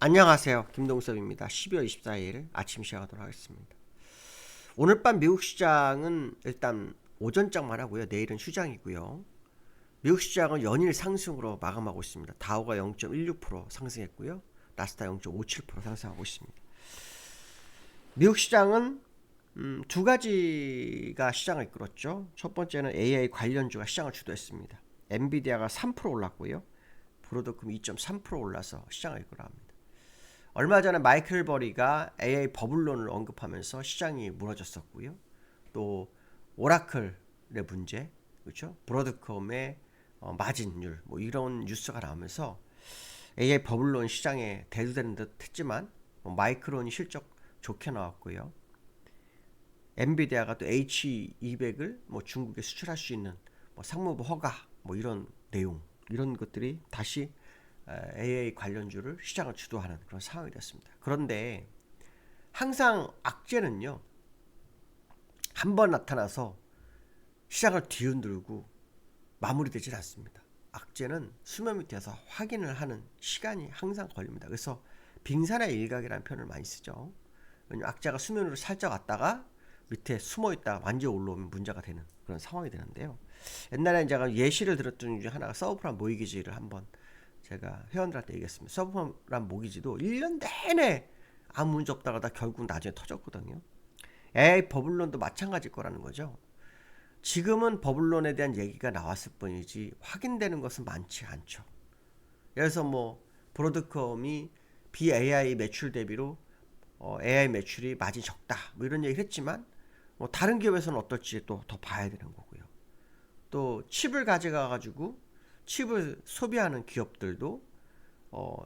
안녕하세요. 김동섭입니다. 12월 24일 아침 시작하도록 하겠습니다. 오늘 밤 미국 시장은 일단 오전장만 하고요. 내일은 휴장이고요. 미국 시장은 연일 상승으로 마감하고 있습니다. 다우가 0.16% 상승했고요. 나스닥 0.57% 상승하고 있습니다. 미국 시장은 두 가지가 시장을 이끌었죠. 첫 번째는 AI 관련주가 시장을 주도했습니다. 엔비디아가 3% 올랐고요. 브로드컴 2.3% 올라서 시장을 이끌어갑니다. 얼마 전에 마이클 버리가 AI 버블론을 언급하면서 시장이 무너졌었고요. 또 오라클의 문제, 그렇죠? 브로드컴의 마진율, 뭐 이런 뉴스가 나오면서 AI 버블론 시장에 대두되는 듯 했지만 마이크론이 실적 좋게 나왔고요. 엔비디아가 또 H200을 중국에 수출할 수 있는 상무부 허가 이런 내용, 이런 것들이 다시 AI 관련주를 시장을 주도하는 그런 상황이 됐습니다. 그런데 항상 악재는요, 한번 나타나서 시장을 뒤흔들고 마무리되질 않습니다. 악재는 수면 밑에서 확인을 하는 시간이 항상 걸립니다. 그래서 빙산의 일각이라는 표현을 많이 쓰죠. 왜냐면 악재가 수면으로 살짝 왔다가 밑에 숨어있다가 완전히 올라오면 문제가 되는 그런 상황이 되는데요. 옛날에 제가 예시를 들었던 중에 하나가 서브프라임 모기지를 한번 제가 회원들한테 얘기했습니다. 서브프라임 모기지도 1년 내내 아무 문제 없다가 결국 나중에 터졌거든요. AI 버블론도 마찬가지일 거라는 거죠. 지금은 버블론에 대한 얘기가 나왔을 뿐이지 확인되는 것은 많지 않죠. 그래서 브로드컴이 BAI 매출 대비로 AI 매출이 마진이 적다 이런 얘기를 했지만 다른 기업에서는 어떨지 또 더 봐야 되는 거고요. 또 칩을 가져가가지고 칩을 소비하는 기업들도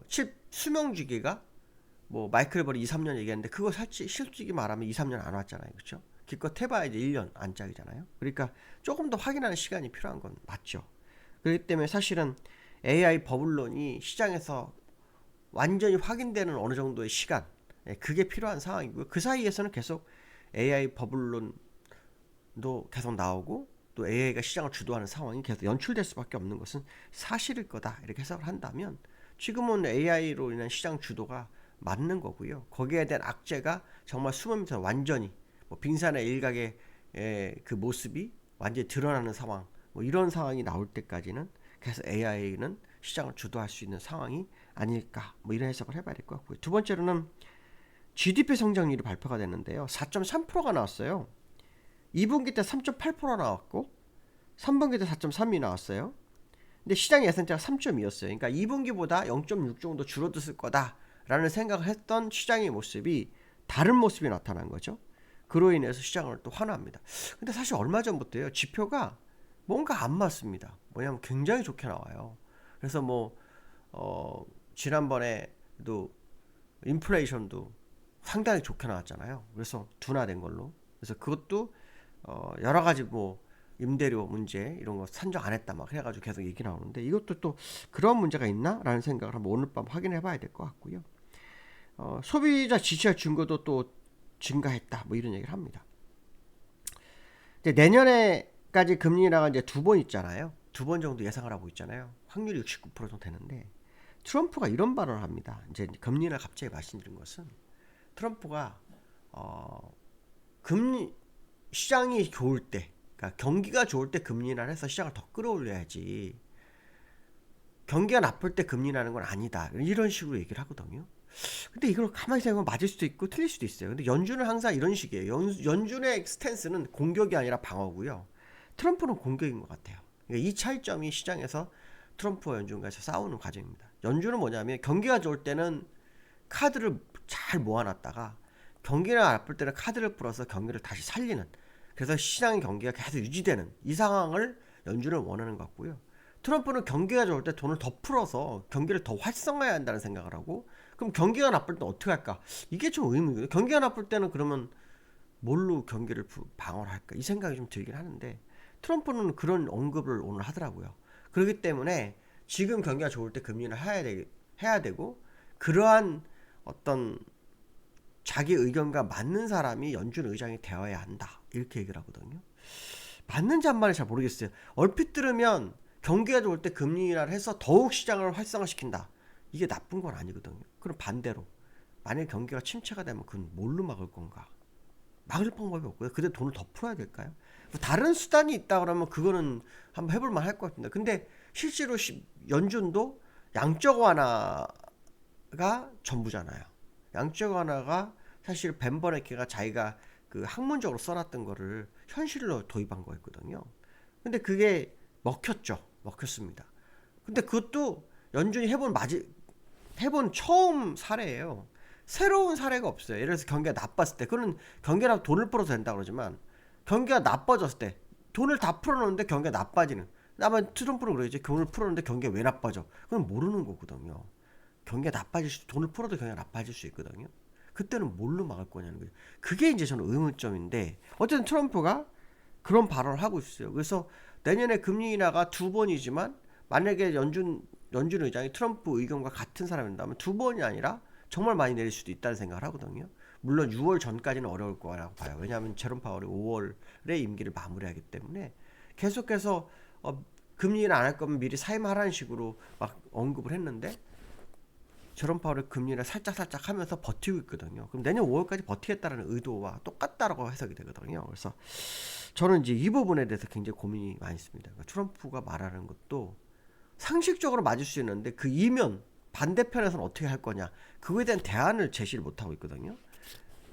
칩 수명주기가 마이클 버리 2, 3년 얘기했는데 그거 실질적으로 말하면 2, 3년 안 왔잖아요. 그렇죠? 기껏 해봐야 이제 1년 안짝이잖아요. 그러니까 조금 더 확인하는 시간이 필요한 건 맞죠. 그렇기 때문에 사실은 AI 버블론이 시장에서 완전히 확인되는 어느 정도의 시간, 그게 필요한 상황이고요. 그 사이에서는 계속 AI 버블론도 계속 나오고 또 AI가 시장을 주도하는 상황이 계속 연출될 수밖에 없는 것은 사실일 거다 이렇게 해석을 한다면 지금은 AI로 인한 시장 주도가 맞는 거고요. 거기에 대한 악재가 정말 수면에서 완전히 빙산의 일각의 그 모습이 완전히 드러나는 상황, 이런 상황이 나올 때까지는 계속 AI는 시장을 주도할 수 있는 상황이 아닐까 이런 해석을 해봐야 될 것 같고요. 두 번째로는 GDP 성장률이 발표가 됐는데요. 4.3%가 나왔어요. 2분기 때 3.8% 나왔고 3분기 때 4.3이 나왔어요. 근데 시장 예상치가 3.2였어요. 그러니까 2분기보다 0.6 정도 줄어들었을 거다라는 생각을 했던 시장의 모습이 다른 모습이 나타난 거죠. 그로 인해서 시장을 또 환호합니다. 근데 사실 얼마 전부터요, 지표가 뭔가 안 맞습니다. 뭐냐면 굉장히 좋게 나와요. 그래서 지난번에도 인플레이션도 상당히 좋게 나왔잖아요. 그래서 둔화된 걸로. 그래서 그것도 여러 가지 임대료 문제 이런 거 산정 안 했다 막 해가지고 계속 얘기 나오는데 이것도 또 그런 문제가 있나라는 생각을 한번 오늘 밤 확인해 봐야 될 것 같고요. 소비자 지지율 증거도 또 증가했다 이런 얘기를 합니다. 이제 내년에까지 금리 인하가 이제 두 번 있잖아요. 두 번 정도 예상을 하고 있잖아요. 확률이 69% 정도 되는데 트럼프가 이런 발언을 합니다. 이제 금리 인하 갑자기 말씀드린 것은 트럼프가 금리 시장이 좋을 때, 그러니까 경기가 좋을 때 금리 인하를 해서 시장을 더 끌어올려야지 경기가 나쁠 때 금리 인하는 건 아니다 이런 식으로 얘기를 하거든요. 근데 이걸 가만히 생각하면 맞을 수도 있고 틀릴 수도 있어요. 근데 연준은 항상 이런 식이에요. 연준의 스탠스는 공격이 아니라 방어고요. 트럼프는 공격인 것 같아요. 그러니까 이 차이점이 시장에서 트럼프와 연준과에서 싸우는 과정입니다. 연준은 뭐냐면 경기가 좋을 때는 카드를 잘 모아놨다가 경기가 나쁠 때는 카드를 풀어서 경기를 다시 살리는, 그래서 시장의 경기가 계속 유지되는 이 상황을 연준은 원하는 것 같고요. 트럼프는 경기가 좋을 때 돈을 더 풀어서 경기를 더 활성화해야 한다는 생각을 하고, 그럼 경기가 나쁠 때 어떻게 할까? 이게 좀 의문이거든요. 경기가 나쁠 때는 그러면 뭘로 경기를 방어를 할까? 이 생각이 좀 들긴 하는데 트럼프는 그런 언급을 오늘 하더라고요. 그렇기 때문에 지금 경기가 좋을 때 금리를 해야 되고 그러한 어떤 자기 의견과 맞는 사람이 연준 의장이 되어야 한다 이렇게 얘기를 하거든요. 맞는지 안 맞는지 잘 모르겠어요. 얼핏 들으면 경기가 좋을 때 금리 인하를 해서 더욱 시장을 활성화시킨다 이게 나쁜 건 아니거든요. 그럼 반대로 만약에 경기가 침체가 되면 그건 뭘로 막을 건가? 막을 방법이 없고요. 그때 돈을 더 풀어야 될까요? 뭐 다른 수단이 있다 그러면 그거는 한번 해볼 만할 것 같습니다. 근데 실제로 연준도 양적 완화가 전부잖아요. 양적 완화가 사실 벤 버네키가 자기가 그 학문적으로 써놨던 거를 현실로 도입한 거였거든요. 근데 그게 먹혔습니다. 근데 그것도 연준이 해본 처음 사례예요. 새로운 사례가 없어요. 예를 들어서 경기가 나빴을 때, 그는 경기랑 돈을 풀어서 된다 그러지만, 경기가 나빠졌을 때, 돈을 다 풀어놓는데 경기가 나빠지는. 아마 트럼프는 그러겠지. 돈을 풀어놓는데 경기가 왜 나빠져? 그건 모르는 거거든요. 경기가 돈을 풀어도 경기가 나빠질 수 있거든요. 그때는 뭘로 막을 거냐는 거죠. 그게 이제 저는 의문점인데, 어쨌든 트럼프가 그런 발언을 하고 있어요. 그래서 내년에 금리 인하가 2번이지만, 만약에 연준 의장이 트럼프 의견과 같은 사람이라면 2번이 아니라 정말 많이 내릴 수도 있다는 생각을 하거든요. 물론 6월 전까지는 어려울 거라고 봐요. 왜냐하면 제롬 파월이 5월에 임기를 마무리하기 때문에 계속해서 금리는 안 할 거면 미리 사임하라는 식으로 막 언급을 했는데 제롬 파월이 금리를 살짝 하면서 버티고 있거든요. 그럼 내년 5월까지 버티겠다는 의도와 똑같다라고 해석이 되거든요. 그래서 저는 이제 이 부분에 대해서 굉장히 고민이 많이 있습니다. 그러니까 트럼프가 말하는 것도 상식적으로 맞을 수 있는데 그 이면 반대편에서는 어떻게 할 거냐 그거에 대한 대안을 제시를 못하고 있거든요.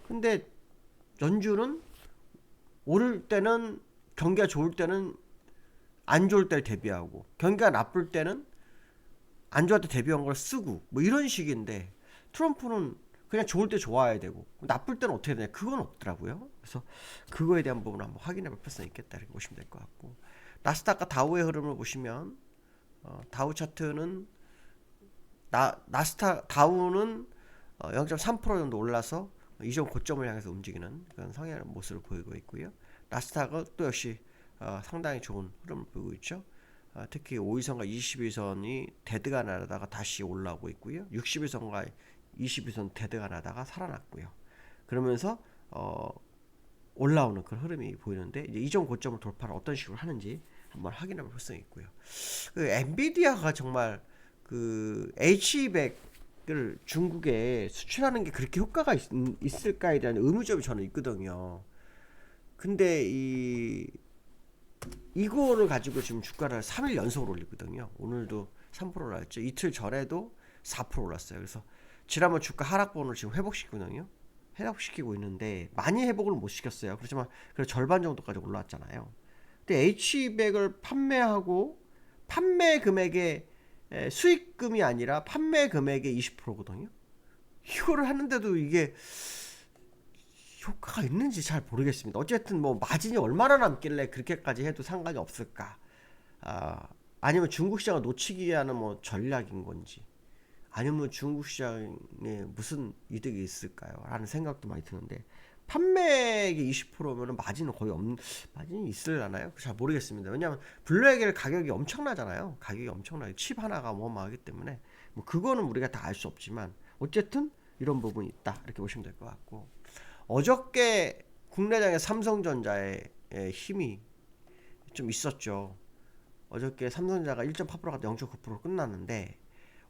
근데 연준은 오를 때는 경기가 좋을 때는 안 좋을 때를 대비하고 경기가 나쁠 때는 안 좋을 때 대비한 걸 쓰고 뭐 이런 식인데 트럼프는 그냥 좋을 때 좋아야 되고 나쁠 때는 어떻게 되냐 그건 없더라고요. 그래서 그거에 대한 부분을 한번 확인해 볼 필요성이 있겠다 이렇게 보시면 될 것 같고 나스닥과 다우의 흐름을 보시면 다우 차트는 다우는 0.3% 정도 올라서 이전 고점을 향해서 움직이는 그런 성향의 모습을 보이고 있고요. 나스닥은 또 역시 상당히 좋은 흐름을 보이고 있죠. 특히 5일선과 21선이 데드가 나다가 다시 올라오고 있고요. 60일선과 21선 데드가 나다가 살아났고요. 그러면서 올라오는 그런 흐름이 보이는데 이제 이전 고점을 돌파를 어떤 식으로 하는지 한번 확인해 볼 필요성이 있고요. 그 엔비디아가 정말 그 H200을 중국에 수출하는 게 그렇게 효과가 있을까에 대한 의문점이 저는 있거든요. 근데 이거를 가지고 지금 주가를 3일 연속으로 올리거든요. 오늘도 3% 올랐죠. 이틀 전에도 4% 올랐어요. 그래서 지난번 주가 하락본을 지금 회복시키고 있는데 많이 회복을 못 시켰어요. 그렇지만 그래도 절반 정도까지 올라왔잖아요. 근데 H200을 판매하고 판매 금액의 수익금이 아니라 판매 금액의 20%거든요. 이거를 하는데도 이게 효과가 있는지 잘 모르겠습니다. 어쨌든 뭐 마진이 얼마나 남길래 그렇게까지 해도 상관이 없을까? 아니면 중국 시장을 놓치기 위한 뭐 전략인 건지, 아니면 중국 시장에 무슨 이득이 있을까요? 라는 생각도 많이 드는데 판매액이 20%면은 마진은 거의 없는 마진이 있을라나요? 잘 모르겠습니다. 왜냐하면 블랙의 가격이 엄청나잖아요. 가격이 엄청나요. 칩 하나가 어마어마하기 때문에 뭐 그거는 우리가 다 알 수 없지만 어쨌든 이런 부분이 있다 이렇게 보시면 될 것 같고 어저께 국내장의 삼성전자의 힘이 좀 있었죠. 어저께 삼성전자가 1.8%가 0.9%로 끝났는데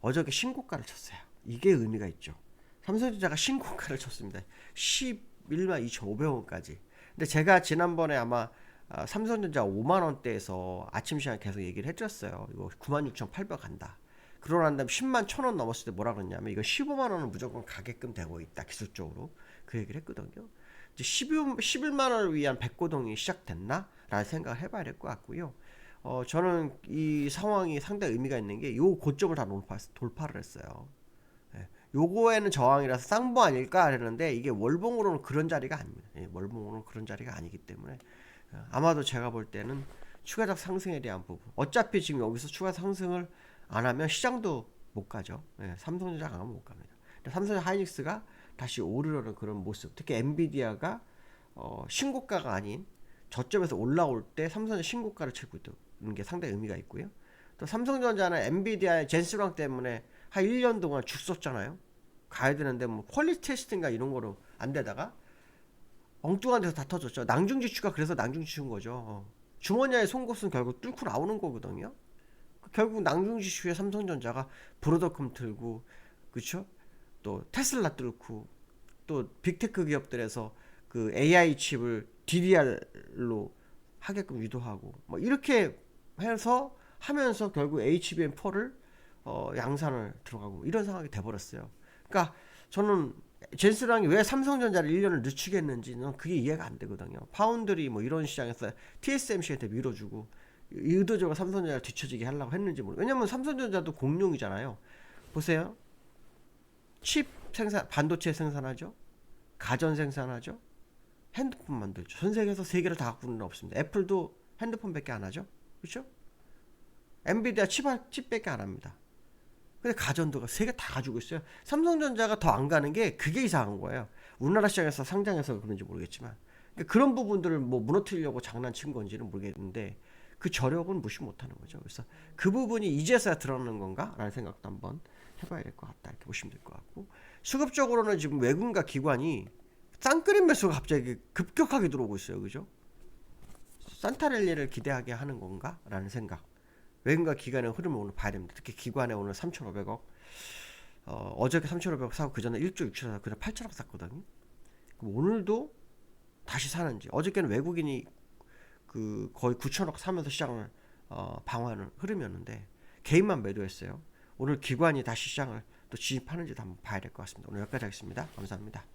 어저께 신고가를 쳤어요. 이게 의미가 있죠. 삼성전자가 신고가를 쳤습니다. 11만 2,500원까지. 근데 제가 지난번에 아마 삼성전자 5만 원대에서 아침 시간에 계속 얘기를 해드렸어요. 이거 96,800 간다. 그러고 난 다음에 10만 1,000원 넘었을 때 뭐라 그랬냐면 이거 15만 원은 무조건 가게끔 되고 있다. 기술적으로. 그 얘기를 했거든요. 이제 11만 원을 위한 백고동이 시작됐나? 라는 생각을 해봐야 될 것 같고요. 저는 이 상황이 상당히 의미가 있는 게 요 고점을 다 돌파를 했어요. 예, 요거에는 저항이라서 쌍보 아닐까 했는데 이게 월봉으로는 그런 자리가 아닙니다. 예, 월봉으로는 그런 자리가 아니기 때문에 아마도 제가 볼 때는 추가적 상승에 대한 부분 어차피 지금 여기서 추가 상승을 안 하면 시장도 못 가죠. 예, 삼성전자 안 가면 못 갑니다. 삼성전자 하이닉스가 다시 오르려는 그런 모습 특히 엔비디아가 신고가가 아닌 저점에서 올라올 때 삼성전자 신고가를 치고 있는 게 상당히 의미가 있고요. 또 삼성전자는 엔비디아의 젠스랑 때문에 한 1년 동안 죽 썼잖아요. 가야 되는데 뭐 퀄리티 테스팅가 이런 거로 안 되다가 엉뚱한 데서 다 터졌죠. 낭중지추가 그래서 낭중지추인 거죠. 주머니에 송곳은 결국 뚫고 나오는 거거든요. 결국 낭중지수에 삼성전자가 브로드컴 들고, 그쵸? 또 테슬라 뚫고, 또 빅테크 기업들에서 그 AI 칩을 DDR로 하게끔 유도하고, 뭐 이렇게 해서 하면서 결국 HBM4를 양산을 들어가고 이런 상황이 돼버렸어요. 그러니까 저는 젠스랑이 왜 삼성전자를 1년을 늦추게 했는지는 그게 이해가 안 되거든요. 파운드리 뭐 이런 시장에서 TSMC한테 밀어주고 의도적으로 삼성전자를 뒤처지게 하려고 했는지 모르겠어요. 왜냐면 삼성전자도 공룡이잖아요. 보세요. 칩 생산, 반도체 생산하죠. 가전 생산하죠. 핸드폰 만들죠. 전 세계에서 세 개를 다 갖고는 없습니다. 애플도 핸드폰밖에 안 하죠. 그렇죠? 엔비디아 칩밖에 안 합니다. 근데 가전도가 세 개 다 가지고 있어요. 삼성전자가 더 안 가는 게 그게 이상한 거예요. 우리나라 시장에서 상장해서 그런지 모르겠지만 그러니까 그런 부분들을 뭐 무너뜨리려고 장난친 건지는 모르겠는데 그 저력은 무시 못하는 거죠. 그래서 그 부분이 이제서야 드러나는 건가라는 생각도 한번 해봐야 될 것 같다 이렇게 보시면 될 것 같고 수급적으로는 지금 외국인과 기관이 쌍끌림 매수가 갑자기 급격하게 들어오고 있어요. 그죠? 산타랠리를 기대하게 하는 건가라는 생각. 외국인과 기관의 흐름을 오늘 봐야 됩니다. 특히 기관에 오늘 3,500억. 어저께 3,500억 사고 그 전에 1조 6천 사고 그냥 8천억 샀거든요. 그럼 오늘도 다시 사는지. 어저께는 외국인이 그 거의 9천억 사면서 시장을 방어하는 흐름이었는데 개인만 매도했어요. 오늘 기관이 다시 시장을 또 진입하는지도 한번 봐야 될 것 같습니다. 오늘 여기까지 하겠습니다. 감사합니다.